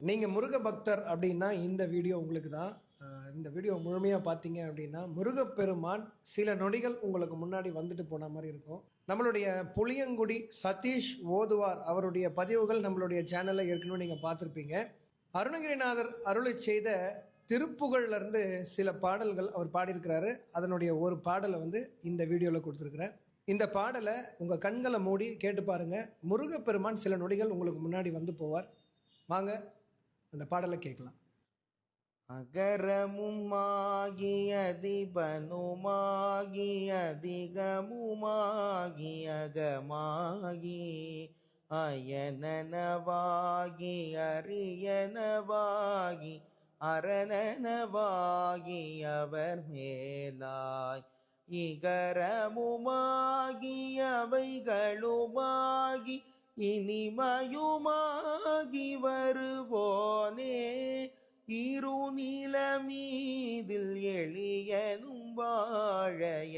நீங்கள் முருக பக்தர் அப்படின்னா இந்த வீடியோ உங்களுக்கு தான். இந்த வீடியோ முழுமையாக பார்த்தீங்க அப்படின்னா முருகப்பெருமான் சில நொடிகள் உங்களுக்கு முன்னாடி வந்துட்டு போன மாதிரி இருக்கும். நம்மளுடைய புளியங்குடி சதீஷ் ஓதுவார் அவருடைய பதிவுகள் நம்மளுடைய சேனலில் ஏற்கனவே நீங்கள் பார்த்துருப்பீங்க. அருணகிரிநாதர் அருளை செய்த திருப்புகழ்லேருந்து சில பாடல்கள் அவர் பாடியிருக்கிறாரு. அதனுடைய ஒரு பாடலை இந்த வீடியோவில் கொடுத்துருக்குறேன். இந்த பாடலை உங்கள் கண்களை மூடி கேட்டு பாருங்கள். முருகப்பெருமான் சில நொடிகள் உங்களுக்கு முன்னாடி வந்து போவார். வாங்க அந்த பாடலை கேட்கலாம். அகரமுமாகி அதிபனுமாகி அதிகமுமாகி அகமாகி அயனனவாகி அரியனவாகி அரணனவாகி அவர் மேலாய் இகரமுமாகி அவைகளுமாகி இனிமயுமாகி வருவோனே இருநிலமீதில் எளியனும் வாழைய